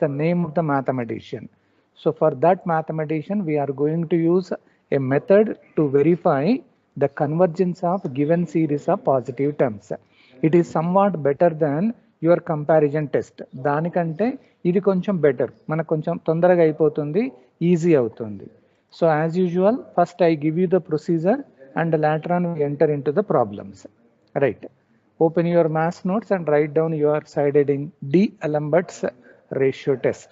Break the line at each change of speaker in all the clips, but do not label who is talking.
the name of the mathematician. So for that mathematician, we are going to use a method to verify the convergence of given series of positive terms. It is somewhat better than your comparison test. దానికంటే ఇది కొంచెం better, మనకు కొంచెం తొందరగా అయిపోతుంది, easy అవుతుంది. So as usual, first I give you the procedure and later on we enter into the problems. Right. Open your maths notes and write down your side heading D'Alembert's ratio test.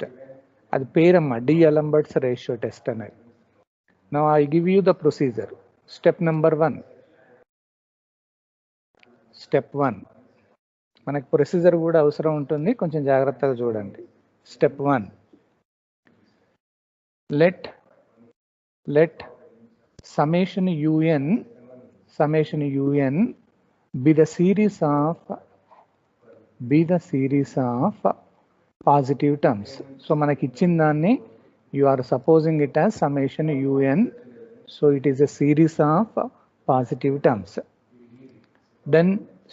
అది పేరమ్మా, D'Alembert's ratio test అనేది. Now I give you the procedure. Step number 1. Step 1. మనకు procedure కూడా అవసరం ఉంటుంది, కొంచెం జాగ్రత్తగా చూడండి. Step 1. Let summation un be the series of positive terms. So మనకి ఇచ్చిన దాన్ని you are supposing it as summation un, so it is a series of positive terms. Then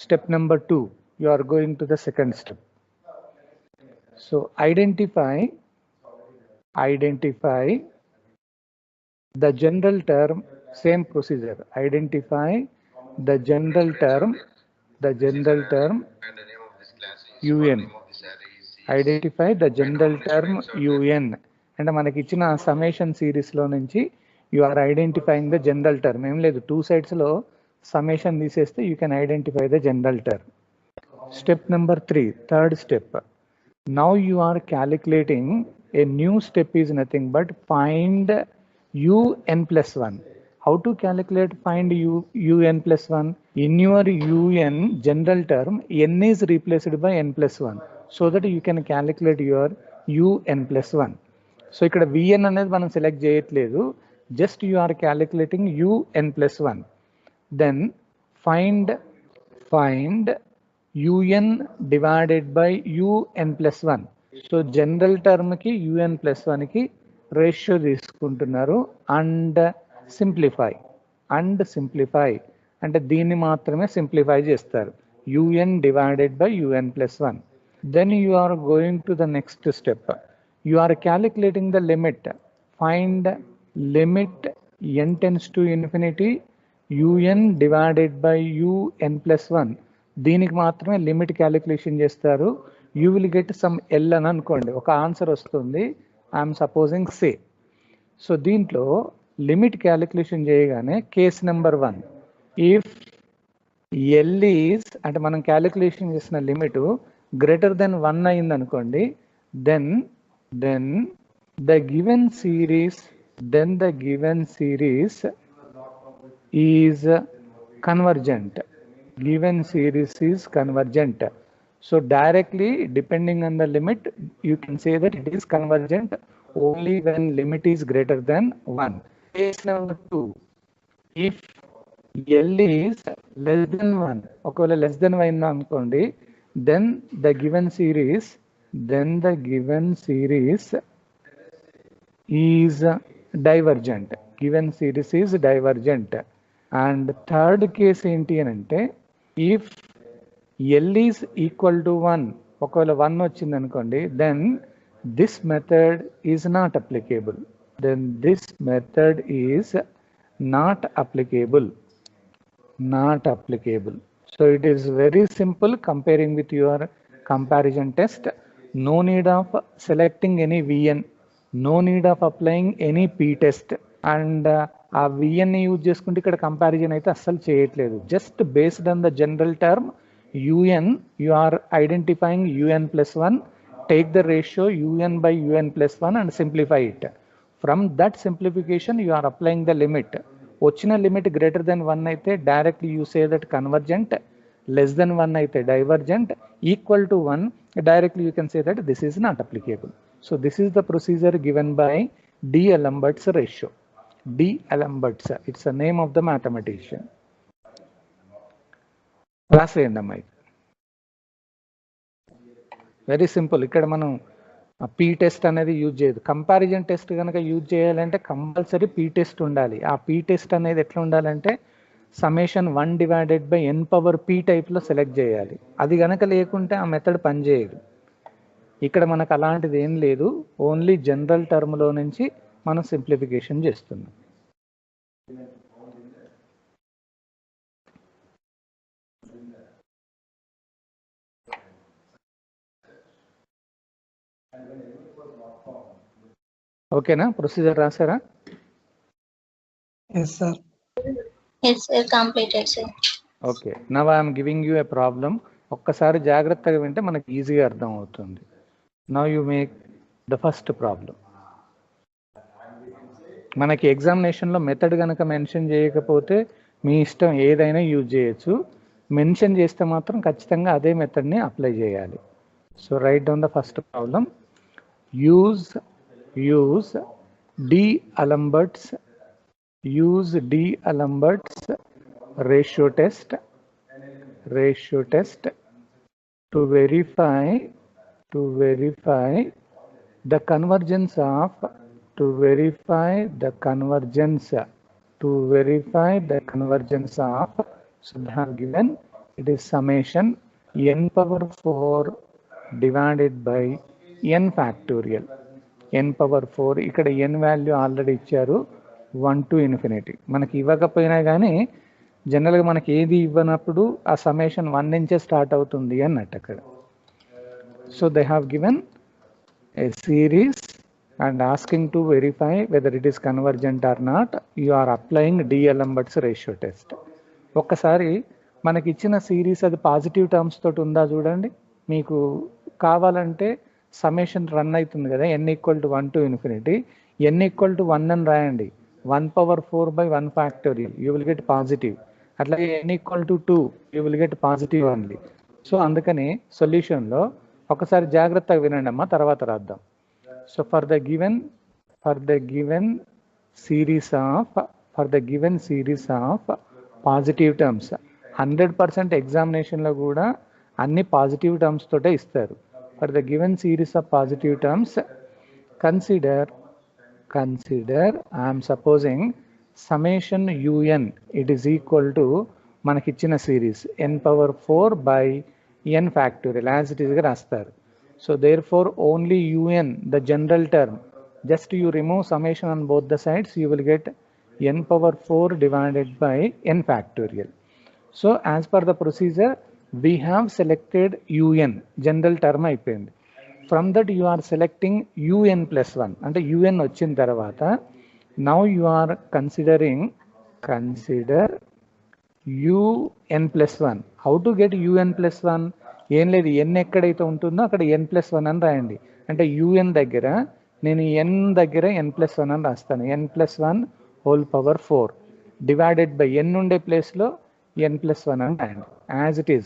step number 2, you are going to the second step. So identify the general term, same procedure. Identify the general term un. Identify the general term un. అంటే మనకి ఇచ్చిన summation సిరీస్లో నుంచి you are identifying the general term. ఏం లేదు, 2 సైడ్స్లో summation తీసేస్తే you can identify the general term. Step number 3, third step. Now you are calculating, a new step is nothing but find un plus 1. How to calculate find un plus 1? In your un general term, n is replaced by n plus 1, so that you can calculate your un plus 1. So ఇక్కడ vn అనేది మనం select చేయట్లేదు, just you are calculating un plus 1. Then find un divided by un plus 1. So general టర్మ్కి un plus 1కి ratio తీసుకుంటున్నారు. And simplify అంటే దీన్ని మాత్రమే సింప్లిఫై చేస్తారు, un divided by un plus 1. Then you are going to the next step. You are calculating the limit. Find limit n tends to infinity un divided by un plus 1. దీనికి మాత్రమే limit calculation చేస్తారు. You will get some L అని అనుకోండి, ఒక ఆన్సర్ వస్తుంది, I'm supposing say. So దీంట్లో limit calculation చేయగానే case number 1, if L is అంటే మనం క్యాలిక్యులేషన్ చేసిన లిమిట్ గ్రేటర్ దెన్ 1 అయింది అనుకోండి, then the given series is convergent. Given series is convergent. So directly depending on the limit, you can say that it is convergent only when limit is greater than 1. Case number 2, if L is less than 1, ఒకవేళ less than 1 అనుకోండి, then the given series is divergent. Given series is divergent. And third case ఏంటి అని అంటే, if L is equal to 1, ఒకవేళ 1 వచ్చింది అనుకోండి, then this method is not applicable. Not applicable. So it is very simple comparing with your comparison test. No need of selecting any VN, no need of applying any P test, and ఆ విఎన్ని use చేసుకుంటే ఇక్కడ comparison అయితే అస్సలు చేయట్లేదు. Just based on the general term un, you are identifying un plus 1, take the ratio un by un plus 1 and simplify it. From that simplification you are applying the limit. వచ్చిన limit greater than 1 అయితే directly you say that convergent, less than 1 అయితే divergent, equal to 1 directly you can say that this is not applicable. So this is the procedure given by D'Alembert's ratio. D'Alembert's, it's the name of the mathematician. రాసేయండి అమ్మా. Very simple. ఇక్కడ మనం P test అనేది use చేయదు. Comparison test కనుక use చేయాలంటే compulsory P test ఉండాలి. ఆ P test అనేది ఎట్లా ఉండాలంటే summation 1 divided by n power p టైప్లో సెలెక్ట్ చేయాలి. అది కనుక లేకుంటే ఆ మెథడ్ పనిచేయదు. ఇక్కడ మనకు అలాంటిది ఏం లేదు, ఓన్లీ జనరల్ టర్మ్లో నుంచి మనం సింప్లిఫికేషన్ చేస్తున్నాం. ఓకేనా? ప్రొసీజర్ రాసారా?
Yes, sir.
Yes, sir. Completed, sir.
Okay, now I'm giving you a problem. ఒక్కసారి జాగ్రత్తగా వింటే మనకి ఈజీగా అర్థం అవుతుంది. Now you make the first problem. మనకి ఎగ్జామినేషన్లో మెథడ్ కనుక మెన్షన్ చేయకపోతే మీ ఇష్టం ఏదైనా యూజ్ చేయొచ్చు, మెన్షన్ చేస్తే మాత్రం ఖచ్చితంగా అదే మెథడ్ని అప్లై చేయాలి. So right down the first problem. Use D'Alembert's ratio test to verify the convergence of so they have given it is summation n power 4 divided by n factorial. n power 4 ఇక్కడ n value already ఇచ్చారు 1 to infinity. మనకి ఇవ్వకపోయినా కానీ జనరల్గా మనకి ఏది ఇవ్వనప్పుడు ఆ summation 1 నుంచే స్టార్ట్ అవుతుంది అన్నట్టు అక్కడ. So they have given a series and asking to verify whether it is convergent or not. You are applying D'Alembert's ratio test. ఒక్కసారి మనకి ఇచ్చిన సిరీస్ అది పాజిటివ్ టర్మ్స్ తోటి ఉందా చూడండి. మీకు కావాలంటే సమ్మేషన్ రన్ అవుతుంది కదా, n equal to 1 to infinity, n equal to 1 అని రాయండి. 1 power 4 by 1 factorial you will get positive. అట్లాగే n equal to 2 you will get positive only. So అందుకని సొల్యూషన్లో ఒకసారి జాగ్రత్తగా వినండి అమ్మా, తర్వాత రాద్దాం. So for the given series of positive terms, 100% ఎగ్జామినేషన్లో కూడా అన్ని పాజిటివ్ టర్మ్స్ తోటే ఇస్తారు. For the given series of positive terms, consider I am supposing summation un it is equal to మనకి ఇచ్చిన series n power 4 by n factorial as it is గా రాస్తారు. So therefore only un, the general term, just you remove summation on both the sides, you will get n power 4 divided by n factorial. So as per the procedure we have selected un, general term అయిపోయింది. From that you are selecting un plus 1, అంటే un వచ్చిన తర్వాత now you are consider un plus 1. how to get un plus 1? ఏం లేదు, n ఎక్కడైతే ఉంటుందో అక్కడ n plus 1 అని రాయండి. అంటే un దగ్గర నేను n plus 1 అని రాస్తాను. n plus 1 whole power 4 divided by n ఉండే ప్లేస్లో n plus 1 అని రాయండి. as it is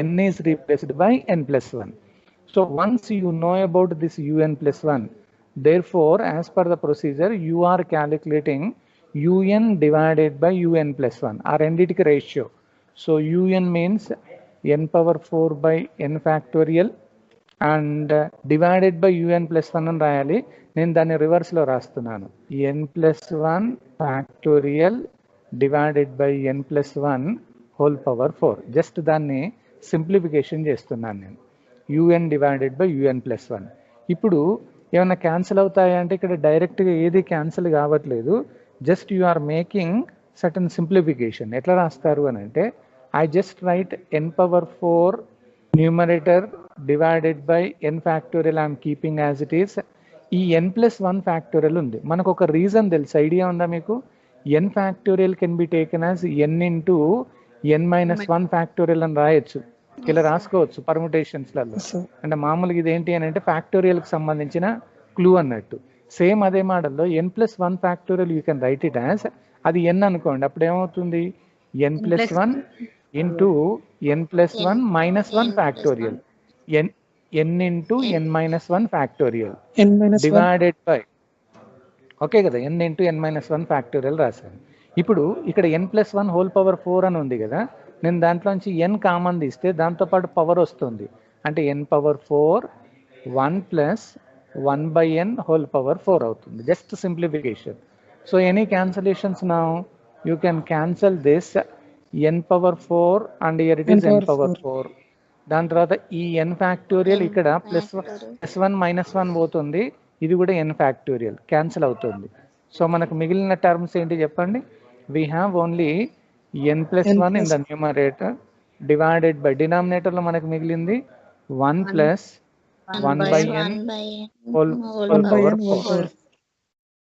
n is replaced by n plus 1. So once you know about this un plus 1, therefore as per the procedure you are calculating un divided by un plus 1, ఆ రెండిటికి ratio. So un means n power 4 by n factorial and divided by un plus 1 అని రాయాలి. నేను దాన్ని రివర్స్లో రాస్తున్నాను, n plus 1 factorial divided by n plus 1 whole power 4. Just దాన్ని simplification చేస్తున్నాను నేను, un divided by un plus 1. ఇప్పుడు ఏమైనా క్యాన్సిల్ అవుతాయా అంటే ఇక్కడ డైరెక్ట్గా ఏది క్యాన్సిల్ కావట్లేదు, just you are making certain simplification. ఎట్లా రాస్తారు అని అంటే I just write n power 4 numerator divided by n factorial I'm keeping as it is. ఈ n plus 1 ఫ్యాక్టోరియల్ ఉంది, మనకు ఒక రీజన్ తెలుసు, ఐడియా ఉందా మీకు? n factorial can be taken as n into n minus 1 factorial అని రాయొచ్చు, ఇలా రాసుకోవచ్చు పర్ముటేషన్స్లలో. అంటే మామూలుగా ఇది ఏంటి అని అంటే ఫ్యాక్టోరియల్కి సంబంధించిన క్లూ అన్నట్టు. సేమ్ అదే మోడల్లో n plus 1 factorial you can write it as, అది n అనుకోండి, అప్పుడు ఏమవుతుంది n plus 1 into n plus 1 minus 1 factorial, n into n minus 1 factorial divided by, okay కదా, n into n minus 1 factorial రాశాను. ఇప్పుడు ఇక్కడ n plus 1 హోల్ పవర్ 4 అని ఉంది కదా, నేను దాంట్లోంచి n కామన్ తీస్తే దాంతోపాటు పవర్ వస్తుంది, అంటే n power 4 1 plus 1 by n whole power 4 అవుతుంది. Just simplification. So any cancellations now you can cancel this n power 4 and here it is n power 4. దాని తర్వాత ఈ ఎన్ ఫ్యాక్టోరియల్
N
ఇక్కడ
factorial.
+1 -1 పోతుంది, ఇది కూడా ఎన్ ఫ్యాక్టోరియల్ క్యాన్సిల్ అవుతుంది. So మనకు మిగిలిన టర్మ్స్ ఏంటి చెప్పండి? We have only n+1 in the numerator divided by డినామినేటర్లో మనకు మిగిలింది 1 + 1/n
1 by n
whole
whole
power
power
4.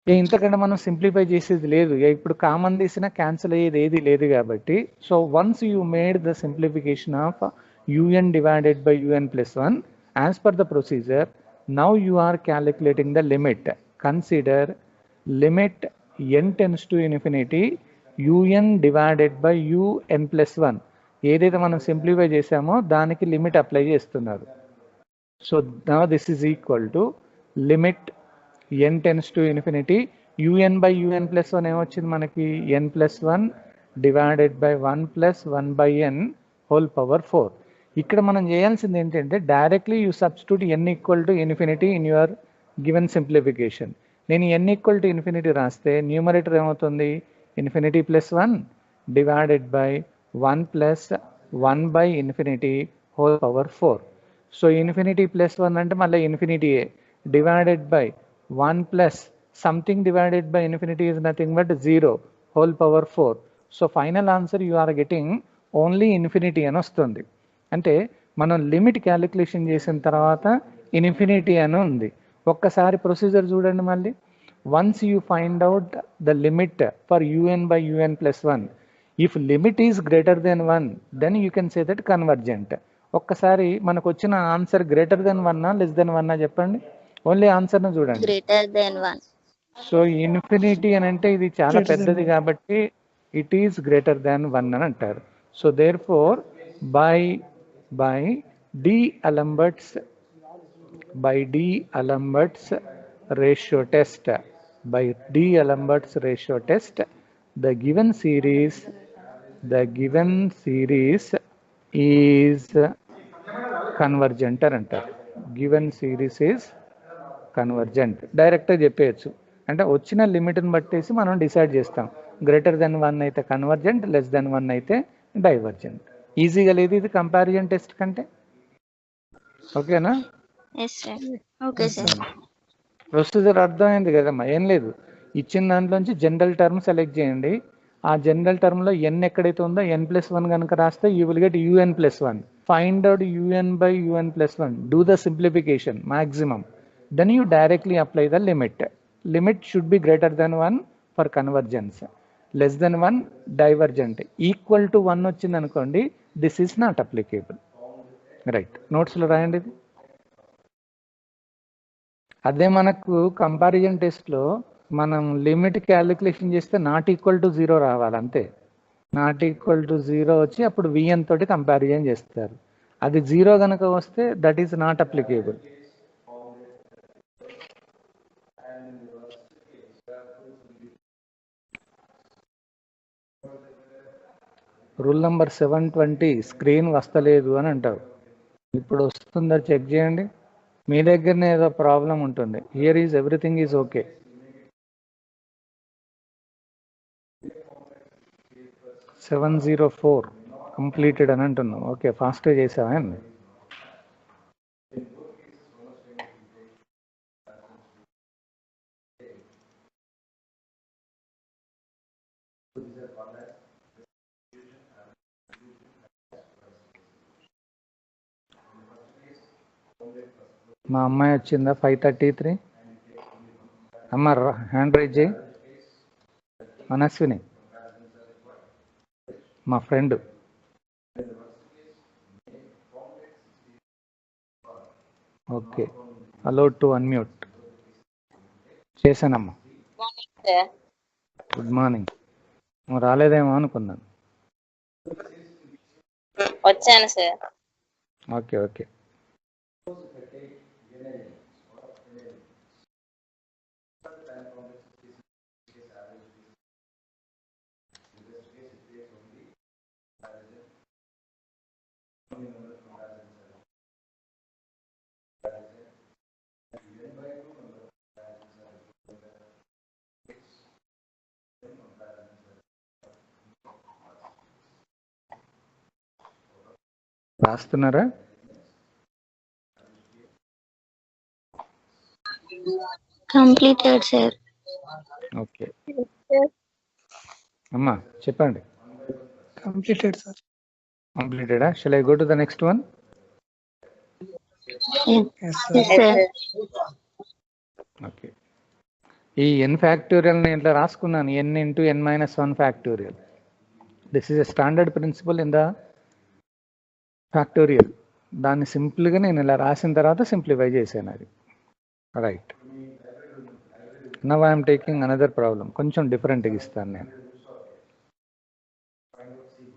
4.
ఇంతకంటే మనం సింప్లిఫై చేసేది లేదు. ఇప్పుడు కామన్ తీసిన క్యాన్సిల్ అయ్యేది ఏది లేదు కాబట్టి, so once you made the simplification of un divided by un+1 as per the procedure, now you are calculating the limit. Consider limit n tends to infinity un divided by un+1. ఏదైతే మనం simplify చేసామో దానికి limit apply చేస్తున్నారు. So now this is equal to limit n tends to infinity un by un+1 ఏమొచ్చింది మనకి? n+1 divided by 1 + 1/n whole power 4. ఇక్కడ మనం చేయాల్సింది ఏంటంటే directly you substitute n equal to infinity in your given simplification. నేను n equal to infinity రాస్తే numerator ఏమవుతుంది? Infinity +1 divided by 1 + 1/∞ whole power 4. So infinity +1 అంటే మళ్ళీ ఇన్ఫినిటీయే, divided by 1 + something divided by infinity is nothing but 0 whole power 4. So final answer you are getting only infinity అని వస్తుంది. అంటే మనం limit calculation చేసిన తర్వాత ఇన్ఫినిటీ అని ఉంది. ఒక్కసారి ప్రొసీజర్ చూడండి మళ్ళీ. Once you find out the limit for un by un+1, if limit is greater than 1 then you can say that convergent. ఒక్కసారి మనకు వచ్చిన answer greater than 1 less than 1 చెప్పండి? ఓన్లీ ఆన్సర్ను చూడండి.
Greater than 1.
సో ఇన్ఫినిటీ అని అంటే ఇది చాలా పెద్దది కాబట్టి ఇట్ ఈస్ గ్రేటర్ దాన్ 1 అని అంటారు. So there four by d'Alembert's ratio test the given series is convergent అని అంటారు. గివెన్ సిరీస్ ఈజ్ కన్వర్జెంట్ డైరెక్ట్గా చెప్పేయచ్చు. అంటే వచ్చిన లిమిట్ని బట్టేసి మనం డిసైడ్ చేస్తాం. గ్రేటర్ దెన్ 1 అయితే కన్వర్జెంట్, లెస్ దెన్ 1 అయితే డైవర్జెంట్. ఈజీగా లేదు ఇది కంపారిజన్ టెస్ట్ కంటే? ఓకేనా?
Yes, sir. Okay, sir.
Procedure అర్థమైంది కదమ్మా? ఏం లేదు, ఇచ్చిన దాంట్లోంచి జనరల్ టర్మ్ సెలెక్ట్ చేయండి. ఆ జనరల్ టర్మ్లో n ఎక్కడైతే ఉందో n+1 కనుక రాస్తే you will get un+1. Find out un by un+1. Do the simplification maximum. Then you directly apply the limit. Limit should be greater than 1 for convergence, less than 1 divergent, equal to 1 వచ్చింది అనుకోండి, this is not applicable. Right, నోట్స్లో రాయండి ఇది. అదే మనకు comparison టెస్ట్లో మనం limit calculation చేస్తే నాట్ ఈక్వల్ టు 0 రావాలి అంతే. నాట్ ఈక్వల్ టు 0 వచ్చి అప్పుడు vn తోటి కంపారిజన్ చేస్తారు. అది 0 కనుక వస్తే that is not applicable. Rule number 720 screen వస్తలేదు అని అంటారు. ఇప్పుడు వస్తుందా చెక్ చేయండి. మీ దగ్గరనే ఏదో ప్రాబ్లం ఉంటుంది. Here is everything is okay. (704) completed అని అంటున్నాం. ఓకే, ఫాస్ట్గా చేసావా అండి? మా అమ్మాయి వచ్చిందా 5:33? అమ్మ హ్యాండ్ రైజ్ చేయి. మనస్విని మా friend. Okay, allowed to unmute. చేశానమ్మా. Good morning. నువ్వు రాలేదేమో అనుకున్నాను.
వచ్చాను సార్.
Okay okay. రాస్తున్నారా?
Completed, sir.
ఓకే అమ్మా చెప్పండి.
Completed, sir.
కంప్లీటెడా? Shall I go to the next one?
Yes, sir.
Yes, sir.
Okay. ఈ n ఫ్యాక్టోరియల్ నేను ఇట్లా రాసుకున్నాను, n into n minus 1 factorial. This is a standard principle in the factorial. దాన్ని సింపుల్గా నేను ఇలా రాసిన తర్వాత సింప్లిఫై చేశాను అది. Right. Now I'm taking another problem. కొంచెం డిఫరెంట్గా ఇస్తాను నేను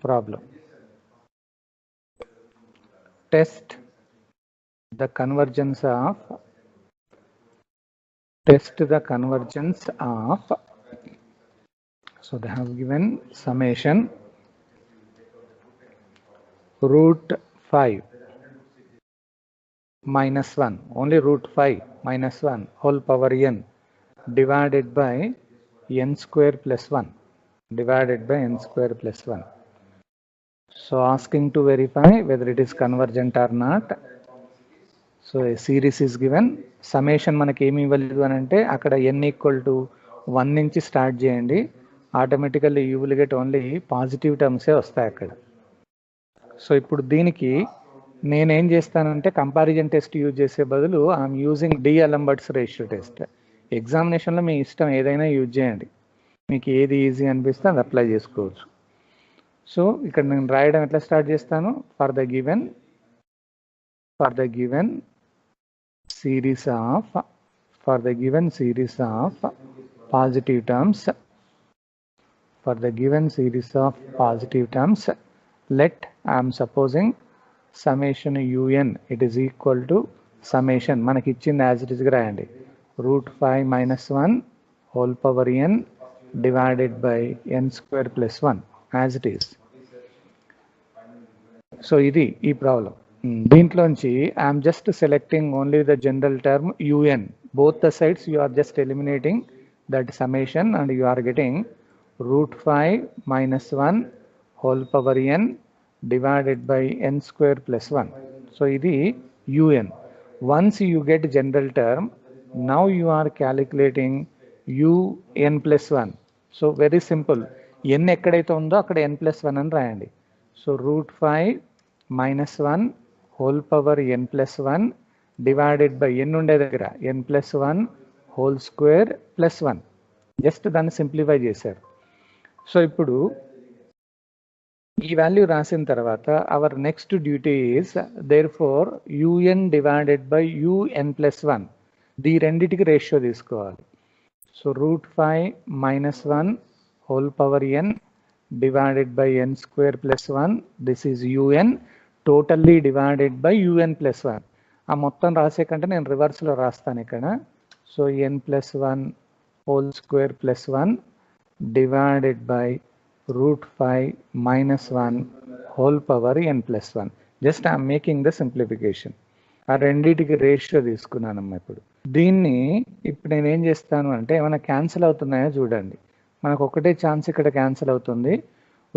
problem. Test the convergence of so they have given summation root 5 minus 1, only root 5 minus 1 whole power n divided by n square plus 1, divided by n square plus 1. So asking to verify whether it is convergent or not. So a series is given. Summation మనకి ఏమి ఇవ్వలేదు అని అంటే అక్కడ n equal to 1 నుంచి start చేయండి, automatically you will get only positive టర్మ్సే వస్తాయి అక్కడ. సో ఇప్పుడు దీనికి నేనేం చేస్తానంటే కంపారిజన్ టెస్ట్ యూజ్ చేసే బదులు I'm using D'Alembert's ratio test. ఎగ్జామినేషన్లో మీ ఇష్టం ఏదైనా యూజ్ చేయండి, మీకు ఏది ఈజీ అనిపిస్తే అది అప్లై చేసుకోవచ్చు. సో ఇక్కడ నేను రాయడం ఎట్లా స్టార్ట్ చేస్తాను? For the given series of positive terms, let I am supposing summation un it is equal to summation మనకి ఇచ్చింది యాజ్ ఇట్ ఇస్ గా రాయండి, root 5 minus 1 whole power n divided by n square plus 1 as it is. So ఇది ఈ problem. దీంట్లోంచి I'm just selecting only the general term un. Both the sides you are just eliminating that summation and you are getting root 5 minus 1 whole power n divided by n square plus 1. So ఇది un. Once you get general term, now you are calculating un plus 1. So very simple. n ఎక్కడైతే ఉందో అక్కడ n plus 1 అని రాయండి. So root 5 minus 1 whole power n plus 1 divided by n ఉండే దగ్గర n plus 1 whole square plus 1. Just దాన్ని simplify చేశారు. సో ఇప్పుడు ఈ వాల్యూ రాసిన తర్వాత our next duty is therefore un divided by un plus 1, దీ రెండిటికి రేషియో తీసుకోవాలి. So root 5 minus 1 whole power n divided by n square plus 1, this is un totally divided by un plus 1. ఆ మొత్తం రాసే కంటే నేను రివర్స్లో రాస్తాను ఇక్కడ. So n plus 1 whole square plus 1 divided by root 5 minus 1 whole power n plus 1. Just I am making the simplification. ఆ రెండింటికి రేషియో తీసుకున్నానమ్మా. దీన్ని ఇప్పుడు నేను ఏం చేస్తాను అంటే ఏమైనా క్యాన్సిల్ అవుతున్నాయో చూడండి. మనకు ఒకటే ఛాన్స్ ఇక్కడ క్యాన్సిల్ అవుతుంది.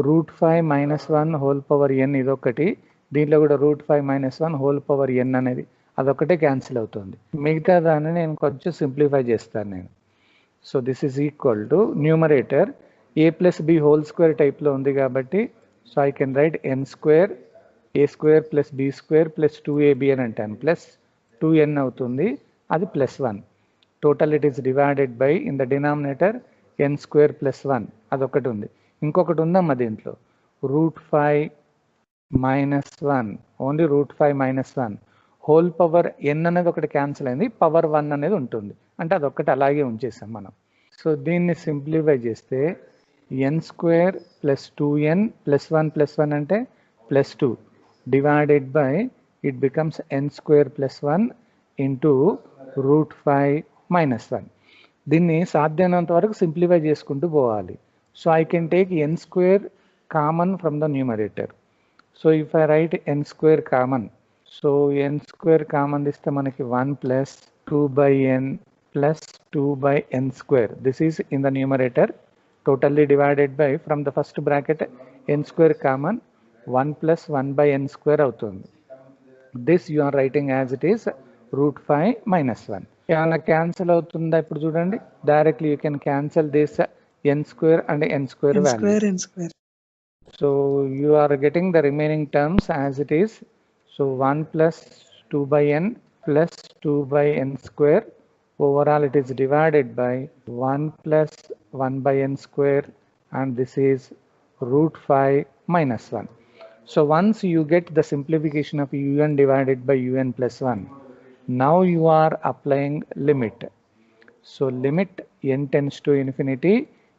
root 5 minus 1 whole power n ఇదొకటి, దీంట్లో కూడా root 5 minus 1 whole power n అనేది అదొకటే క్యాన్సిల్ అవుతుంది. మిగతా దాన్ని నేను కొంచెం సింప్లిఫై చేస్తాను నేను. So this is equal to numerator a plus b whole square టైప్లో ఉంది కాబట్టి so I can write n square a square plus b square plus 2ab అని అంటాను, ప్లస్ 2n అవుతుంది, అది plus 1. Total it is divided by in the denominator n square plus 1 అదొకటి ఉంది. ఇంకొకటి ఉందమ్మా దీంట్లో root 5 minus 1, only root 5 minus 1 whole power n అనేది ఒకటి క్యాన్సిల్ అయింది, పవర్ 1 అనేది ఉంటుంది, అంటే అదొక్కటి అలాగే ఉంచేసాం మనం. సో దీన్ని సింప్లిఫై చేస్తే n square plus 2n plus 1 plus 1 అంటే plus 2 divided by it becomes n square plus 1 into root 5 minus 1. దీన్ని సాధ్యమైనంత వరకు సింప్లిఫై చేసుకుంటూ పోవాలి. So I can take n square common from the numerator. So if I right n square common, so n square common ఇస్తే మనకి 1 plus 2 by n plus 2 by n square. This is in the numerator, totally divided by, from the first bracket n square common, 1 plus 1 by n square అవుతుంది. This you are writing as it is √5 minus 1. ఏమైనా cancel అవుతుందా ఇప్పుడు చూడండి, directly you can cancel this n square and n square
n
value.
square n square.
So you are getting the remaining terms as it is. So 1 plus 2 by n plus 2 by n square. Overall it is divided by 1 plus 1 by n square, and this is √5 minus 1. So once you get the simplification of un divided by un plus 1, now you are applying limit. So limit n tends to infinity,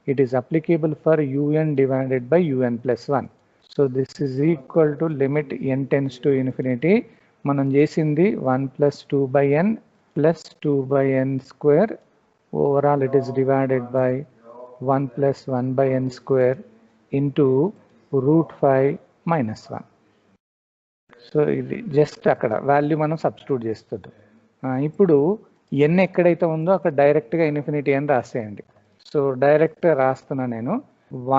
it is applicable for un divided by un plus 1. So this is equal to limit n tends to infinity. మనం చేసింది 1 plus 2 by n plus 2 by n square. Overall it is divided by 1 plus 1 by n square into √5 minus 1. So ఇది just అక్కడ value మనం substitute చేస్తుంది. ఇప్పుడు ఎన్ ఎక్కడైతే ఉందో అక్కడ డైరెక్ట్గా ఇన్ఫినిటీ అని రాసేయండి. సో డైరెక్ట్ రాస్తున్నా నేను.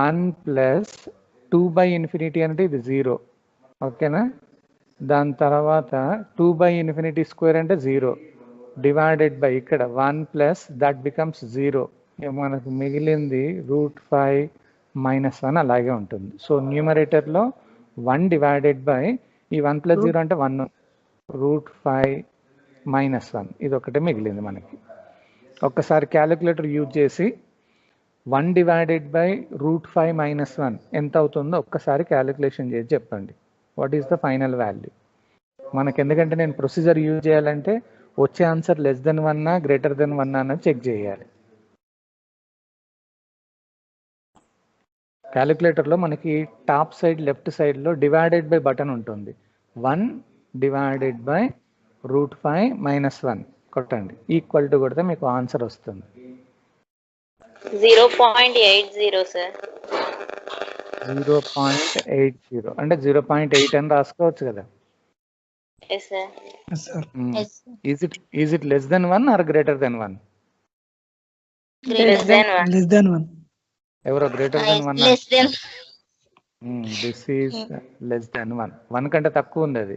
1 ప్లస్ 2 బై ఇన్ఫినిటీ అంటే ఇది 0, ఓకేనా. దాని తర్వాత 2 బై ఇన్ఫినిటీ స్క్వేర్ అంటే 0 డివైడెడ్ బై ఇక్కడ 1 ప్లస్ దట్ బికమ్స్ 0. మనకు మిగిలింది √5 minus 1 అలాగే ఉంటుంది. సో న్యూమరేటర్లో 1 డివైడెడ్ బై ఈ 1 plus 0 అంటే 1, √5 minus 1 ఇది ఒకటే మిగిలింది మనకి. ఒక్కసారి క్యాలిక్యులేటర్ యూజ్ చేసి 1 డివైడెడ్ బై √5 minus 1 ఎంత అవుతుందో ఒక్కసారి క్యాలిక్యులేషన్ చేసి చెప్పండి. What is the final value మనకి. ఎందుకంటే నేను ప్రొసీజర్ యూజ్ చేయాలంటే వచ్చే answer less than 1 greater than 1 అన్నది చెక్ చేయాలి. క్యాలిక్యులేటర్లో మనకి టాప్ సైడ్ లెఫ్ట్ సైడ్లో డివైడెడ్ బై బటన్ ఉంటుంది. 1 డివైడెడ్ బై √5 minus 1 కొట్టండి, ఈక్వల్ టు కొడితే మీకు ఆన్సర్ వస్తుంది.
0.80 సార్.
0.80 అంటే 0.8 అని రాసుకోవచ్చు కదా.
Yes sir.
Yes sir.
Is it less than 1 or greater than 1?
Less than 1.
Less than 1.
ఎవరో greater than 1.
Less than.
This is less than 1. 1 కంటే తక్కువ ఉంది అది.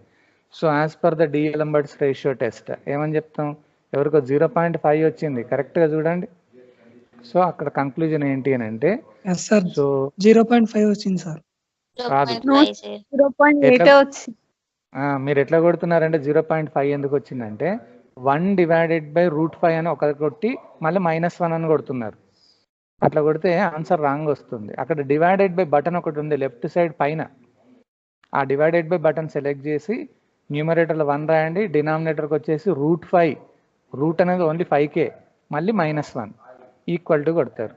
So as per the d'Alembert's ratio test ఏమని చెప్తాం, ఎవరికో 0.5 వచ్చింది కరెక్ట్గా చూడండి. సో అక్కడ కంక్లూజన్ ఏంటి అని అంటే,
Yes sir.
సో
0.5 వచ్చింది సార్.
0.5 sir.
0.8 వచ్చింది.
మీరు ఎట్లా కొడుతున్నారంటే 0.5 ఎందుకు వచ్చిందంటే 1 డివైడెడ్ బై √5 అని ఒకటి కొట్టి మళ్ళీ -1 అని కొడుతున్నారు. అట్లా కొడితే ఆన్సర్ రాంగ్ వస్తుంది. అక్కడ డివైడెడ్ బై బటన్ ఒకటి ఉంది లెఫ్ట్ సైడ్ పైన, ఆ డివైడెడ్ బై బటన్ సెలెక్ట్ చేసి న్యూమరేటర్లో 1 రాయండి, డినామినేటర్కి వచ్చేసి √5, రూట్ అనేది ఓన్లీ 5K, మళ్ళీ -1 ఈక్వల్ టు కొడతారు.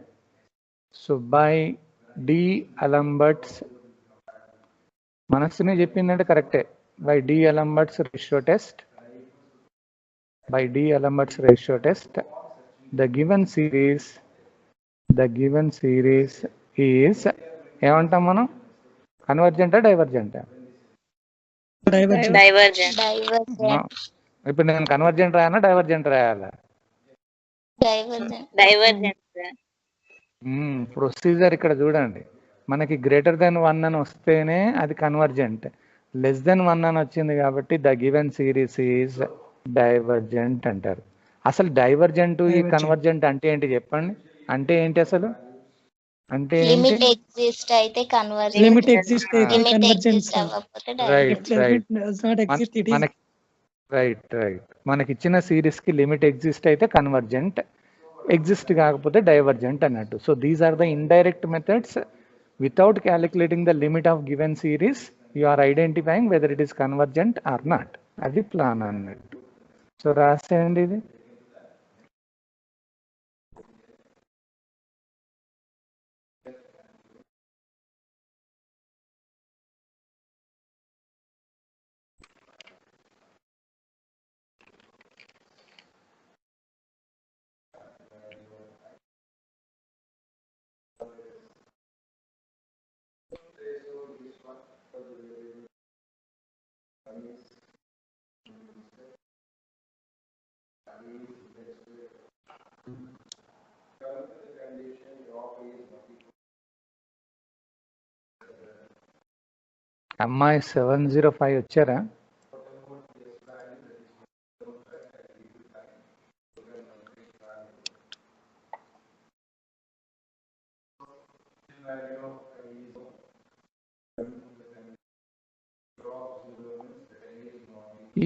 సో బై డిఎల్ఎంబర్ట్స్ మనస్సునే చెప్పిందంటే కరెక్టే. By d'Alembert's ratio test, by d'Alembert's ratio test the given series is ఏమంటాం మనం, కన్వర్జెంటా డైవర్జెంటా?
Divergent.
ఇప్పుడు నేను కన్వర్జెంట్ రాయాలా డైవర్జెంట్ రాయాలా?
Divergent sir.
ప్రొసీజర్ ఇక్కడ చూడండి, మనకి గ్రేటర్ దెన్ 1 అని వస్తేనే అది కన్వర్జెంట్, లెస్ దెన్ 1 అని వచ్చింది కాబట్టి the given series is divergent అంటారు. అసలు డైవర్జెంట్ ఈ కన్వర్జెంట్ అంటే ఏంటి చెప్పండి, అంటే ఏంటి అసలు? అంటే
Limit exist అయితే convergent.
Limit exist అయితే
Limit
convergent
exist
sir.
అవ్వకపోతే
right
divergent.
Right
Does not exist, it is.
Right మనకి ఇచ్చిన సిరీస్ కి లిమిట్ ఎగ్జిస్ట్ అయితే కన్వర్జెంట్, ఎగ్జిస్ట్ కాకపోతే డైవర్జెంట్ అన్నట్టు. So these are the indirect methods. Without calculating the limit of given series you are identifying whether it is convergent or not. అది plan అన్నట్టు. సో రాసేయండి ఇది. అమ్మాయి 705 వచ్చారా?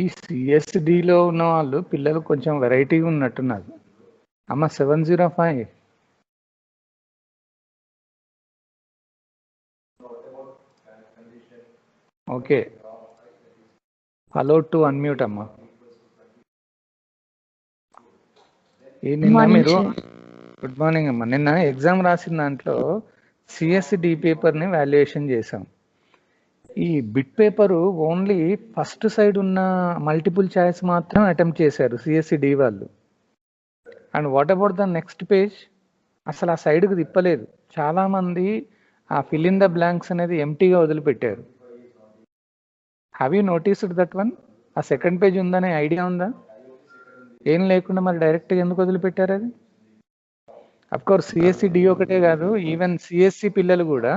ఈ సిఎస్డిలో ఉన్న వాళ్ళు పిల్లలు కొంచెం వెరైటీగా ఉన్నట్టున్నారు. అమ్మ 705. ఓకే, అలో టు అన్మ్యూట్ అమ్మా. నిన్న మీరు గుడ్ మార్నింగ్ అమ్మా. నిన్న ఎగ్జామ్ రాసిన దాంట్లో సిఎస్డి పేపర్ని వాల్యుయేషన్ చేసాం. ఈ bit paper only first side ఉన్న మల్టిపుల్ చాయిస్ మాత్రం అటెంప్ట్ చేశారు సిఎస్డి వాళ్ళు. And what about the next page? అసలు ఆ సైడ్కి తిప్పలేదు. చాలామంది ఆ ఫిల్ ఇన్ ద బ్లాంక్స్ అనేది ఎంటీగా వదిలిపెట్టారు. Have you noticed that one? ఆ సెకండ్ పేజ్ ఉందనే ఐడియా ఉందా? ఏం లేకుండా మరి డైరెక్ట్గా ఎందుకు వదిలిపెట్టారు అది? అఫ్కోర్స్ సిఎస్సి ఒకటే కాదు, ఈవెన్ సిఎస్సి పిల్లలు కూడా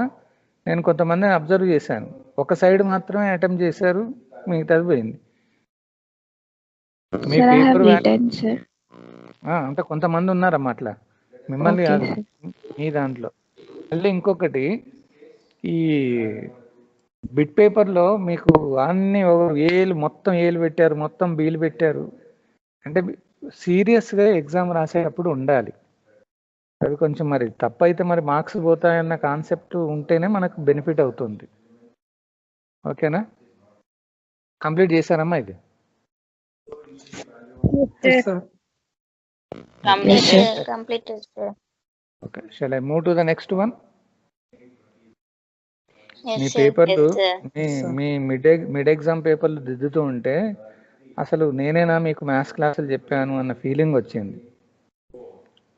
నేను కొంతమందిని అబ్జర్వ్ చేశాను. ఒక సైడ్ మాత్రమే అటెంప్ట్ చేశారు, మిగతాది పోయింది. మీ పేపర్ అంటే కొంతమంది ఉన్నారమ్మా అట్లా, మిమ్మల్ని కాదు, మీ దాంట్లో. మళ్ళీ ఇంకొకటి, ఈ బిట్ పేపర్లో మీకు అన్ని ఏలు మొత్తం ఏలు పెట్టారు, మొత్తం బీలు పెట్టారు. అంటే సీరియస్గా ఎగ్జామ్ రాసేటప్పుడు ఉండాలి. అది కొంచెం మరి తప్పైతే మరి మార్క్స్ పోతాయన్న కాన్సెప్ట్ ఉంటేనే మనకు బెనిఫిట్ అవుతుంది. ఓకేనా? కంప్లీట్ చేశారమ్మా ఇది?
Completed, sir.
Okay, shall I move to the next one?
Yes,
me
sir.
పేపర్లు,
Yes, sir.
మీ మిడ్ ఎగ్జామ్ పేపర్లు దిద్దుతూ ఉంటే అసలు నేనేనా మీకు మ్యాథ్స్ క్లాసులు చెప్పాను అన్న ఫీలింగ్ వచ్చింది.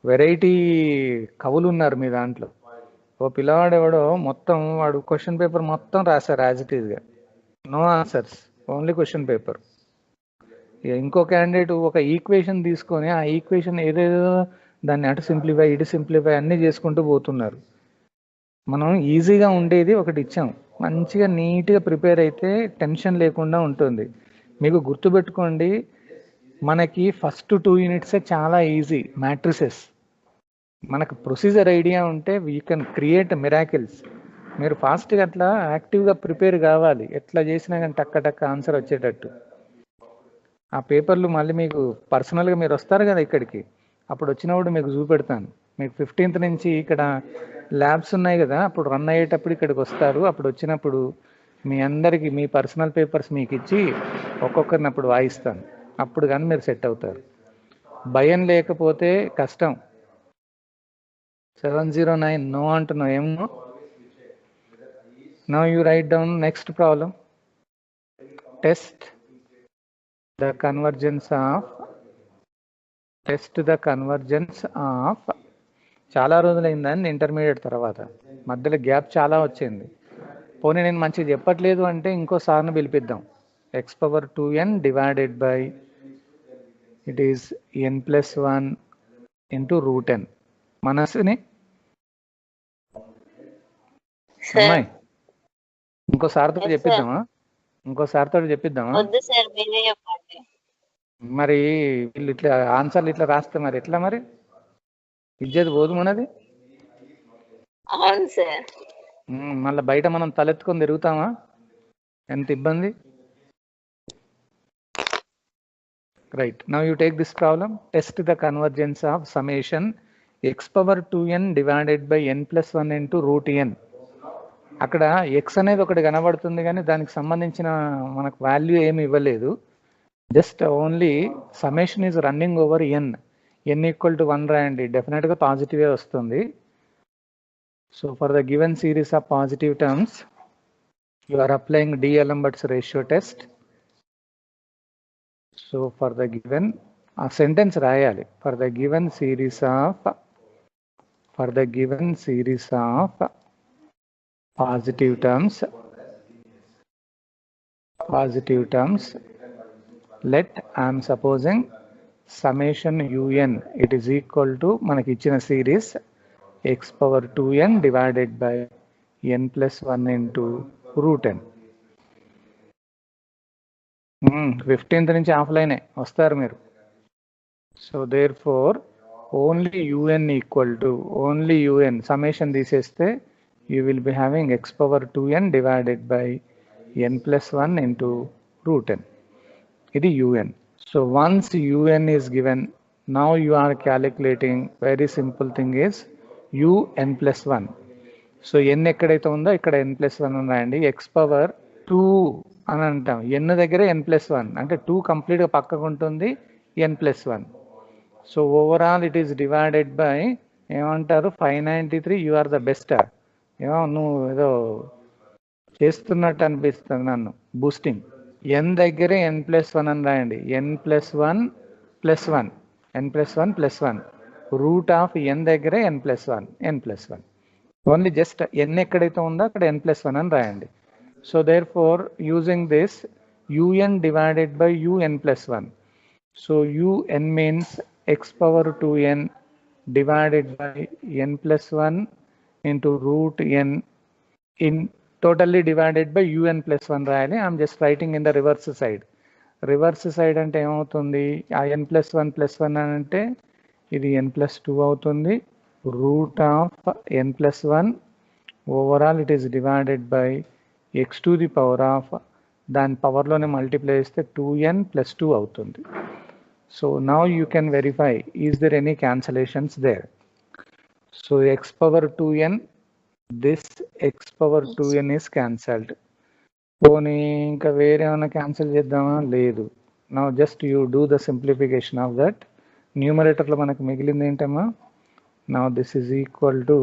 వెరైటీ కవులు ఉన్నారు మీ దాంట్లో. ఓ పిల్లవాడు ఎవడో మొత్తం వాడు క్వశ్చన్ పేపర్ మొత్తం రాశారు యాజ్ ఇట్ ఈస్గా, no answers, only question paper. ఇంకో క్యాండిడేట్ ఒక ఈక్వేషన్ తీసుకొని ఆ ఈక్వేషన్ ఏదేదో దాన్ని అటు సింప్లిఫై ఇటు సింప్లిఫై అన్నీ చేసుకుంటూ పోతున్నారు. మనం ఈజీగా ఉండేది ఒకటి ఇచ్చాం, మంచిగా నీట్గా ప్రిపేర్ అయితే టెన్షన్ లేకుండా ఉంటుంది. మీకు గుర్తుపెట్టుకోండి, మనకి ఫస్ట్ 2 యూనిట్సే చాలా ఈజీ మ్యాట్రిసెస్. మనకు ప్రొసీజర్ ఐడియా ఉంటే వీ కెన్ క్రియేట్ మిరాకిల్స్. మీరు ఫాస్ట్గా అట్లా యాక్టివ్గా ప్రిపేర్ కావాలి, ఎట్లా చేసినా కానీ టక్క ఆన్సర్ వచ్చేటట్టు. ఆ పేపర్లు మళ్ళీ మీకు పర్సనల్గా మీరు వస్తారు కదా ఇక్కడికి, అప్పుడు వచ్చినప్పుడు మీకు చూపెడతాను. మీకు 15th నుంచి ఇక్కడ ల్యాబ్స్ ఉన్నాయి కదా, అప్పుడు రన్ అయ్యేటప్పుడు ఇక్కడికి వస్తారు. అప్పుడు వచ్చినప్పుడు మీ అందరికీ మీ పర్సనల్ పేపర్స్ మీకు ఇచ్చి ఒక్కొక్కరిని అప్పుడు వాయిస్తాను. అప్పుడు కానీ మీరు సెట్ అవుతారు. భయం లేకపోతే కష్టం. 709 నో అంటున్నావు, ఏమో. Now you right down next problem. Test the convergence of చాలా రోజులైందండి ఇంటర్మీడియట్ తర్వాత, మధ్యలో గ్యాప్ చాలా వచ్చింది. పోనీ నేను మంచిగా చెప్పట్లేదు అంటే ఇంకో సార్ని పిలిపిద్దాం. x⁴n divided by it is n+1 into √n. మనసుని అమ్మాయి ఇంకోసారితో చెప్పిద్దామా? మరి వీళ్ళు ఇట్లా ఆన్సర్లు ఇట్లా రాస్తే మరి ఎట్లా? మరి ఇజ్జత్ పోదు మనది.
అవును సార్.
మళ్ళీ బయట మనం తలెత్తుకొని తిరుగుతామా? ఎంత ఇబ్బంది. Right, now you take this problem. Test the convergence of summation x⁴n divided by n+1 into √n. అక్కడ ఎక్స్ అనేది ఒకటి కనబడుతుంది కానీ దానికి సంబంధించిన మనకు వాల్యూ ఏమి ఇవ్వలేదు. Just only summation is running over n = 1 రాయండి, డెఫినెట్గా పాజిటివే వస్తుంది. So for the given series of positive terms you are applying D'Alembert's ratio test. So for the given ఆ సెంటెన్స్ రాయాలి. For the given series of positive terms, let I am supposing summation un it is equal to మనకి ఇచ్చిన series x⁴n divided by n+1 into √n. 15th నుంచి ఆఫ్లైనే వస్తారు మీరు. So there for only UN equal to only UN summation తీసేస్తే you will be having x power 2n divided by n+1 into √n. ఇది UN. So once UN is given, now you are calculating very simple thing is UN+1. So n ఎక్కడైతే ఉందో ఇక్కడ n+1 ఉన్నాయండి. X power 2 అని అంటాం. ఎన్ దగ్గర n+1 అంటే 2 కంప్లీట్గా పక్కకు ఉంటుంది n+1. So overall it is divided by ఏమంటారు 593. You are the best. ఏమో నువ్వు ఏదో చేస్తున్నట్టు అనిపిస్తుంది నన్ను బూస్టింగ్. ఎన్ దగ్గరే n+1 అని రాయండి. n+1+1 n+1+1 రూట్ ఆఫ్ ఎన్ దగ్గరే n+1 ఓన్లీ జస్ట్ ఎన్ ఎక్కడైతే ఉందో అక్కడ n+1 అని రాయండి. So there four using this un divided by un+1. So un means x power 2n divided by n+1 into √n in totally divided by un+1 రాయాలి. I'm just writing in the reverse side. Reverse side అంటే ఏమవుతుంది, ఆ n+1+1 అంటే ఇది n+2 అవుతుంది. Root of n+1 overall it is divided by x to the power of దాని పవర్లోనే multiply చేస్తే 2n+2 అవుతుంది. So now you can verify, is there any cancellations there? So x power 2n, this x power 2n is cancelled. పోనీ ఇంకా వేరే ఏమైనా cancel చేద్దామా? లేదు. Now just you do the simplification of that. న్యూమరేటర్లో మనకు మిగిలింది ఏంటమ్మా? Now this is equal to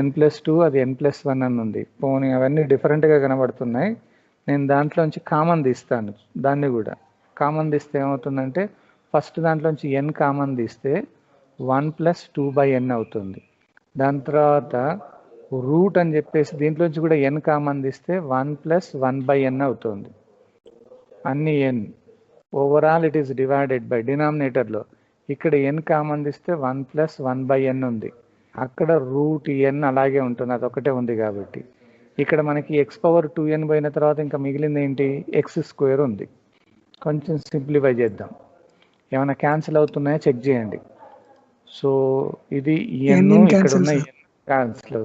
n+2, అది n+1 అని ఉంది. పోనీ అవన్నీ డిఫరెంట్గా కనబడుతున్నాయి. నేను దాంట్లోంచి కామన్ తీస్తాను. దాన్ని కూడా కామన్ తీస్తే ఏమవుతుందంటే ఫస్ట్ దాంట్లోంచి n కామన్ తీస్తే 1+2/n అవుతుంది. దాని తర్వాత రూట్ అని చెప్పేసి దీంట్లోంచి కూడా n కామన్ తీస్తే 1+1/n అవుతుంది. అన్ని n overall it is divided by డినామినేటర్లో ఇక్కడ n కామన్ తీస్తే 1+1/n ఉంది. అక్కడ √n అలాగే ఉంటుంది, అదొకటే ఉంది కాబట్టి. ఇక్కడ మనకి x పవర్ 2n పోయిన తర్వాత ఇంకా మిగిలింది ఏంటి, x² ఉంది. కొంచెం సింప్లిఫై చేద్దాం, ఏమైనా క్యాన్సిల్ అవుతున్నాయో చెక్ చేయండి. సో ఇది n ఇక్కడ ఉన్న క్యాన్సిల్.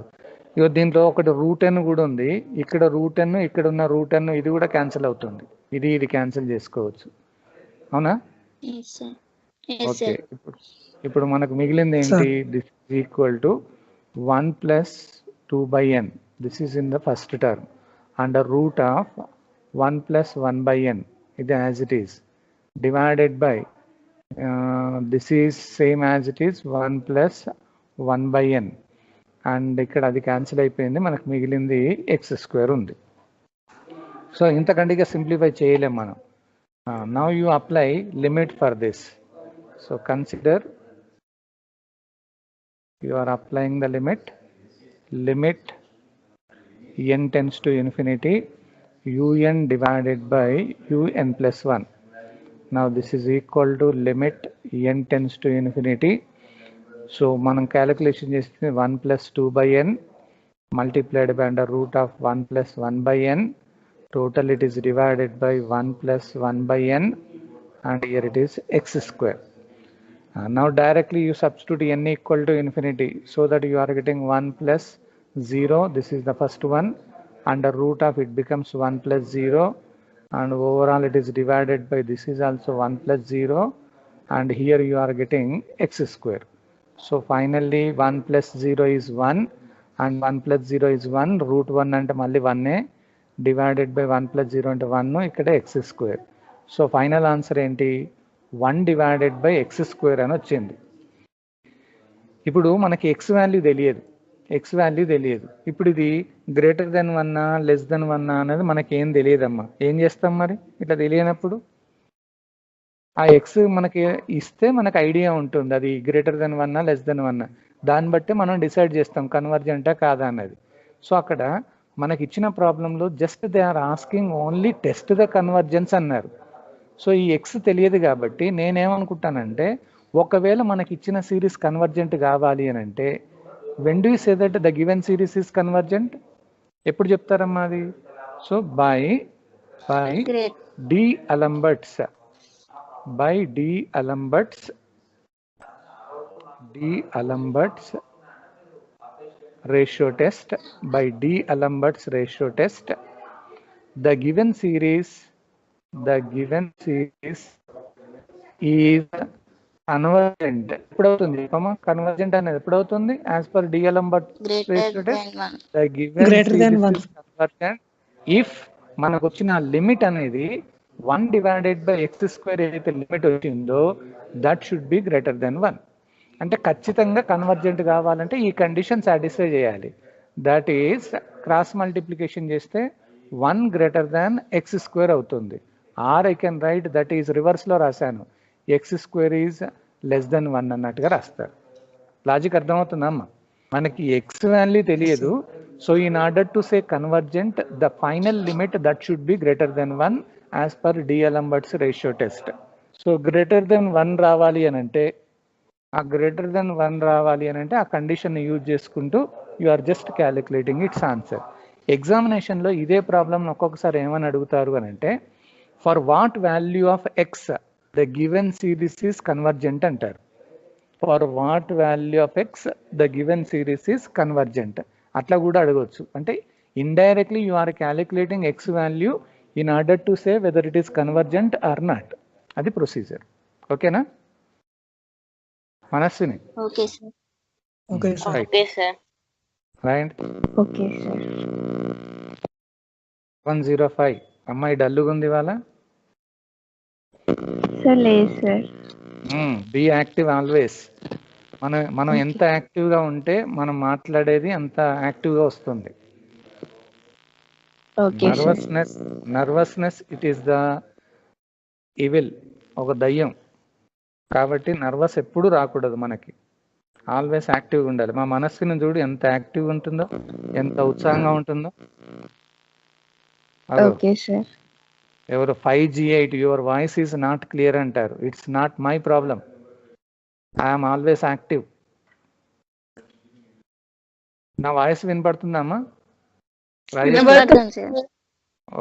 ఇక దీంట్లో ఒకటి √n కూడా ఉంది. ఇక్కడ √n, ఇక్కడ ఉన్న √n ఇది కూడా క్యాన్సిల్ అవుతుంది. ఇది క్యాన్సిల్ చేసుకోవచ్చు, అవునా? ఓకే. ఇప్పుడు మనకు మిగిలింది ఏంటి, this is equal to 1+2/n. This is in the first term under root of 1+1/n. ఇది as it is divided by this is same as it is 1+1/n. And ఇక్కడ అది క్యాన్సిల్ అయిపోయింది, మనకు మిగిలింది x² ఉంది. సో ఇంతకంటే simplify చేయలేం మనం. Now you apply limit for this. So consider you are applying the limit n tends to infinity un divided by un+1. Now this is equal to limit n tends to infinity. So మనం calculation చేస్తే 1+2/n multiplied by under root of 1+1/n. Total it is divided by 1+1/n and here it is x². Now directly you substitute n equal to infinity so that you are getting 1+0. This is the first one. Under root of it becomes 1+0 and overall it is divided by this is also 1+0 and here you are getting x². So finally 1+0 is 1 and 1+0 is 1. √1 అంటే మళ్ళీ 1 divided by 1+0 అంటే 1, ఇక్కడ x². So final answer ఏంటి, 1 divided by x² అని వచ్చింది. ఇప్పుడు మనకి x value తెలియదు. ఇప్పుడు ఇది గ్రేటర్ దెన్ 1 లెస్ దెన్ 1 అనేది మనకి ఏం తెలియదమ్మా. ఏం చేస్తాం మరి ఇట్లా తెలియనప్పుడు? ఆ x మనకి ఇస్తే మనకు ఐడియా ఉంటుంది అది గ్రేటర్ దెన్ 1 లెస్ దెన్ 1. దాన్ని బట్టి మనం డిసైడ్ చేస్తాం కన్వర్జెంటా కాదా అన్నది. సో అక్కడ మనకి ఇచ్చిన ప్రాబ్లంలో just they are asking only test the convergence అన్నారు. సో ఈ x తెలియదు కాబట్టి నేనేమనుకుంటానంటే ఒకవేళ మనకి ఇచ్చిన సిరీస్ కన్వర్జెంట్ కావాలి అని అంటే when do you say that the given series is convergent? ఎప్పుడు చెప్తారమ్మా అది? So by D'Alembert's by D'Alembert's ratio test, by D'Alembert's ratio test, the given series is convergent. ఎప్పుడవుతుంది చెప్పమ్మా? కన్వర్జెంట్ అనేది ఎప్పుడవుతుంది? As per D'Alembert ratio test, the given
Greater than
series
one.
Is convergent if మనకు వచ్చిన limit అనేది 1 divided by x square ఏదైతే limit వచ్చిందో that should be greater than 1. అంటే ఖచ్చితంగా కన్వర్జెంట్ కావాలంటే ఈ కండిషన్ సాటిస్ఫై చేయాలి. దట్ ఈస్ క్రాస్ మల్టిప్లికేషన్ చేస్తే 1 గ్రేటర్ దాన్ ఎక్స్ స్క్వేర్ అవుతుంది. Or I can write that is రివర్స్లో రాశాను, X square is less than 1 అన్నట్టుగా రాస్తారు. లాజిక్ అర్థమవుతుందమ్మా? మనకి ఎక్స్ వాల్యూ తెలియదు. So in order to say convergent the final limit that should be greater than 1 as per D'Alembert's ratio test. So greater than 1 రావాలి అని అంటే, ఆ కండిషన్ యూజ్ చేసుకుంటూ you are just calculating its answer. ఎగ్జామినేషన్లో ఇదే problem ఒక్కొక్కసారి ఏమని అడుగుతారు అని అంటే, for what value of x the given series is convergent అంటారు. For what value of x the given series is convergent అట్లా కూడా అడగవచ్చు. అంటే indirectly you are calculating x value in order to say whether it is convergent or not. అది procedure. ఓకేనా Manasvini?
Okay sir.
Okay sir.
Okay sir.
Right.
Okay sir.
105 అమ్మాయి డల్లుగా ఉంది ఇవాళ.
Sir లేదు సార్.
Be active always. మనం ఎంత యాక్టివ్గా ఉంటే మనం మాట్లాడేది అంత యాక్టివ్గా వస్తుంది. Nervousness it is the evil, ఒక దయ్యం. కాబట్టి నర్వస్ ఎప్పుడు రాకూడదు మనకి, ఆల్వేస్ యాక్టివ్గా ఉండాలి. మా మనస్సుని చూడు ఎంత యాక్టివ్గా ఉంటుందో, ఎంత ఉత్సాహంగా ఉంటుందో.
Okay sir.
ఎవరు 5G8 your voice is not clear అంటారు. It's not my problem, I'm always active. నా వాయిస్ వినపడుతుందమ్మా?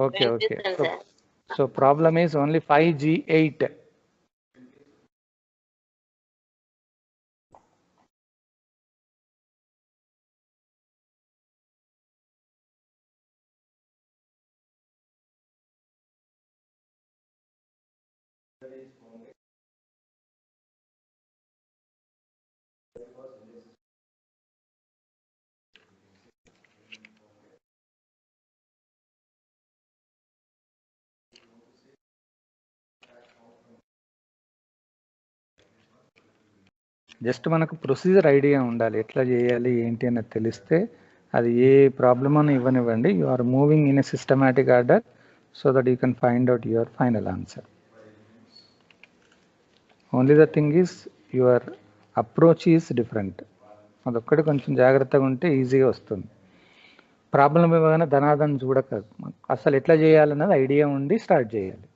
Okay okay. So problem is only 5G8. జస్ట్ మనకు ప్రొసీజర్ ఐడియా ఉండాలి, ఎట్లా చేయాలి ఏంటి అనేది తెలిస్తే అది ఏ ప్రాబ్లమ్ అని ఇవ్వనివ్వండి. You are moving in a systematic order so that you can find out your final answer. Only the thing is your approach is different. అదొక్కటి కొంచెం జాగ్రత్తగా ఉంటే ఈజీగా వస్తుంది. ప్రాబ్లం ఇవ్వగానే ధనాదం చూడకూడదు, అసలు ఎట్లా చేయాలన్నది ఐడియా ఉండి స్టార్ట్ చేయాలి.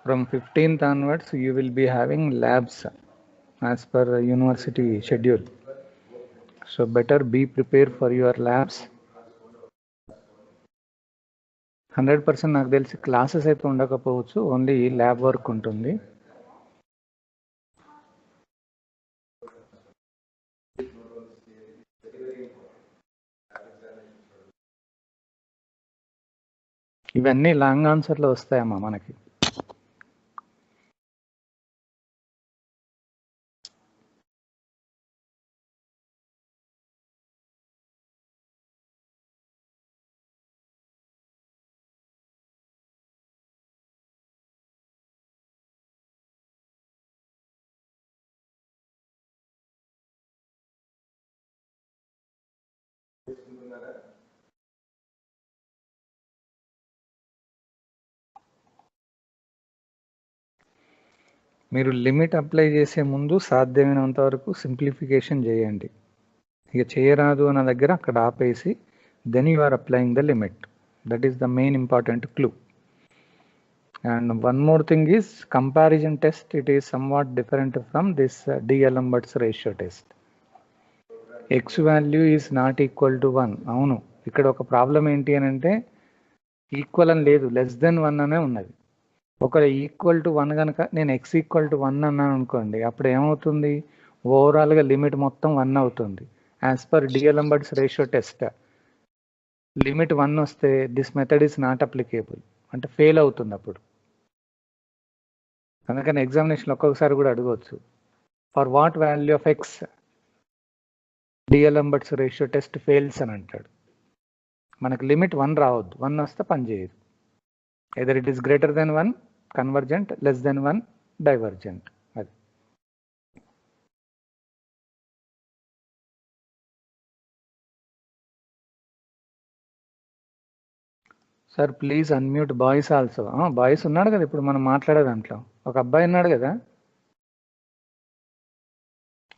From 15th onwards, you will be having labs as per university schedule. So better be prepared for your labs. 100% నాకు తెలిసి క్లాసెస్ అయితే ఉండకపోవచ్చు, ఓన్లీ ల్యాబ్ వర్క్ ఉంటుంది. ఇవన్నీ లాంగ్ ఆన్సర్లో వస్తాయమ్మా మనకి. మీరు లిమిట్ అప్లై చేసే ముందు సాధ్యమైనంత వరకు సింప్లిఫికేషన్ చేయండి. ఇక చేయరాదు అన్న దగ్గర అక్కడ ఆపేసి then you are applying the limit. That is the main important clue. And one more thing is comparison test. It is somewhat different from this D'Alembert's ratio test. X value is not equal to 1. అవును, ఇక్కడ ఒక problem ఏంటి అని అంటే equal అని లేదు, less than 1 అనే ఉన్నది. ఒకవేళ ఈక్వల్ టు 1 కనుక నేను x ఈక్వల్ టు 1 అన్నాను అనుకోండి, అప్పుడు ఏమవుతుంది, ఓవరాల్గా లిమిట్ మొత్తం 1 అవుతుంది. As per D'Alembert's ratio test limit 1 వస్తే this method is not applicable, అంటే ఫెయిల్ అవుతుంది అప్పుడు. అందుకని ఎగ్జామినేషన్ ఒక్కొక్కసారి కూడా అడగవచ్చు, for what value of X D'Alembert's ratio test fails అని అంటాడు. మనకు లిమిట్ 1 రావద్దు, 1 వస్తే పని చేయదు. Either it is greater than 1 convergent, less than 1 divergent. అది sir please unmute boys also. Boys ఉన్నాడు కదా ఇప్పుడు మనం మాట్లాడే దాంట్లో, ఒక అబ్బాయి ఉన్నాడు కదా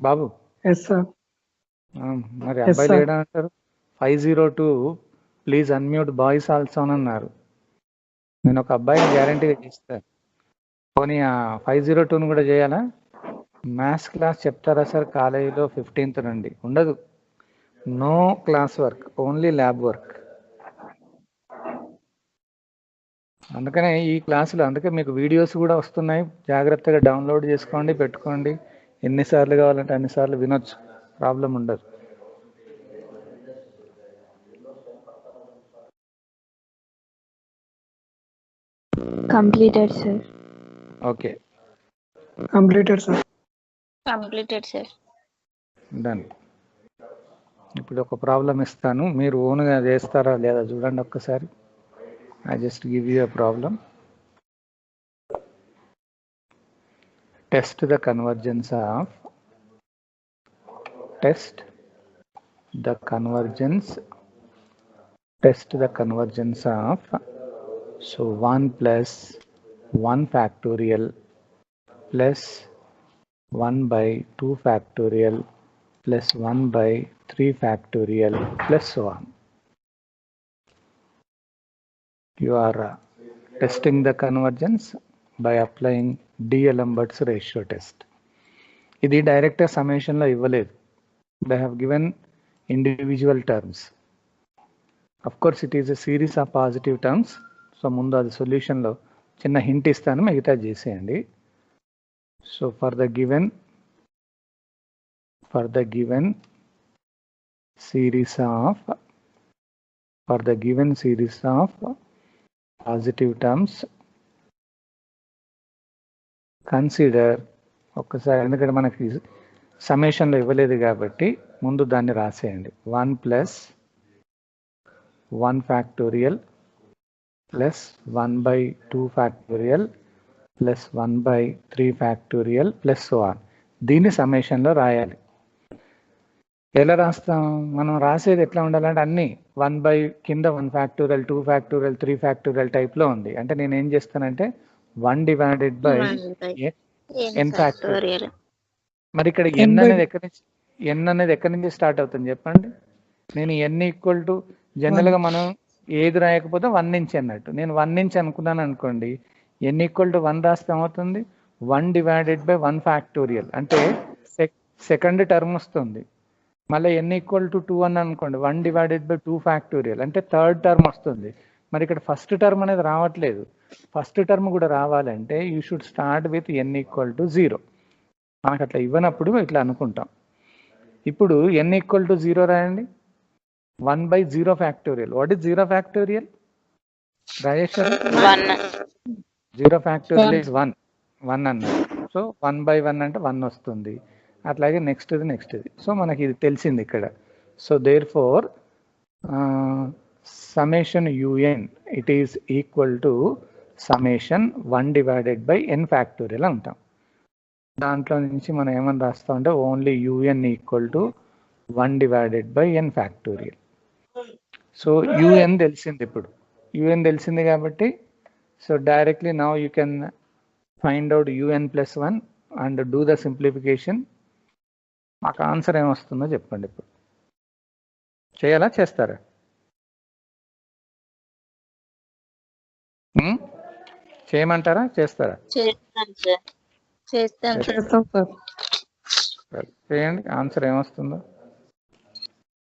బాబు.
Yes sir.
మరి అబ్బాయి లేడా అంటారు. 502 ప్లీజ్ అన్మ్యూట్ బాయ్స్ ఆల్సో అని అన్నారు. నేను ఒక అబ్బాయిని గ్యారంటీగా చేస్తాను. పోనీ ఆ 502ను కూడా చేయాలా? మ్యాథ్స్ క్లాస్ చెప్తారా సార్ కాలేజీలో 15th నుండి? ఉండదు, no class work, only lab work. అందుకనే ఈ క్లాసులు, అందుకే మీకు వీడియోస్ కూడా వస్తున్నాయి, జాగ్రత్తగా డౌన్లోడ్ చేసుకోండి, పెట్టుకోండి. ఎన్నిసార్లు కావాలంటే అన్నిసార్లు వినొచ్చు, ప్రాబ్లం ఉండదు.
Completed, sir.
Okay,
completed sir.
Completed, sir.
Done. ఇప్పుడు ఒక ప్రాబ్లం ఇస్తాను, మీరు ఓన్గా చేస్తారా లేదా చూడండి ఒక్కసారి. I just give you a problem. Test the convergence of so 1 plus 1 factorial plus 1 by 2 factorial plus 1 by 3 factorial plus so on. You are testing the convergence by applying D'Alembert's ratio test. ఇది direct సమ్మేషన్లో ఇవ్వలేదు, they have given individual terms. Of course it is a series of positive terms. So ముందు అది సొల్యూషన్లో చిన్న hint ఇస్తాను, మిగతా చేసేయండి. So for the given series of positive terms, consider ఒక్కసారి, ఎందుకంటే మనకి సమ్మేషన్లో ఇవ్వలేదు కాబట్టి ముందు దాన్ని రాసేయండి. 1 plus 1 factorial plus 1 by 2 factorial plus 1 by 3 factorial plus so on. దీన్ని సమ్మేషన్లో రాయాలి. ఎలా రాస్తాం? మనం రాసేది ఎట్లా ఉండాలంటే అన్ని 1 by కింద 1 ఫ్యాక్టోరియల్ 2 ఫ్యాక్టోరియల్ 3 ఫ్యాక్టోరియల్ టైప్లో ఉంది. అంటే నేను ఏం చేస్తానంటే 1 divided by n ఫ్యాక్టోరియల్. మరి ఇక్కడ n అనేది ఎక్కడి నుంచి స్టార్ట్ అవుతుంది చెప్పండి? నేను n ఈక్వల్ టు జనరల్గా మనం ఏది రాయకపోతే 1 నుంచి అన్నట్టు, నేను 1 నుంచి అనుకున్నాను అనుకోండి, n ఈక్వల్ టు 1 రాస్తే ఏమవుతుంది? 1 divided by 1 ఫ్యాక్టోరియల్ అంటే సెకండ్ టర్మ్ వస్తుంది. మళ్ళీ n ఈక్వల్ టు 2 అని అనుకోండి, 1 divided by 2 ఫ్యాక్టోరియల్ అంటే థర్డ్ టర్మ్ వస్తుంది. మరి ఇక్కడ ఫస్ట్ టర్మ్ అనేది రావట్లేదు. ఫస్ట్ టర్మ్ కూడా రావాలంటే you should start with n equal to 0. మనకు అట్లా ఇవ్వనప్పుడు ఇట్లా అనుకుంటాం. ఇప్పుడు n ఈక్వల్ టు 0 రాయండి. 1 by 0 factorial. What is 0 factorial? Rajesh 0 factorial is 1 అన్నారు. సో 1 by 1 అంటే 1 వస్తుంది. అట్లాగే నెక్స్ట్ది. సో మనకి ఇది తెలిసింది ఇక్కడ. So there four summation un it is equal to summation 1 divided by n factorial అంటాం. దాంట్లో నుంచి మనం ఏమని రాస్తాం అంటే only un equal to 1 divided by n factorial. So UN తెలిసింది ఇప్పుడు, యుఎన్ తెలిసింది కాబట్టి so directly now you can find out UN+1 and do the simplification. మాకు ఆన్సర్ ఏమొస్తుందో చెప్పండి ఇప్పుడు. చేయాలా చేస్తారా? చేయమంటారా చేస్తారా?
చేస్తాం సార్. చేస్తాం సార్.
చేస్తాం సార్.
చేయండి, ఆన్సర్ ఏమొస్తుందో.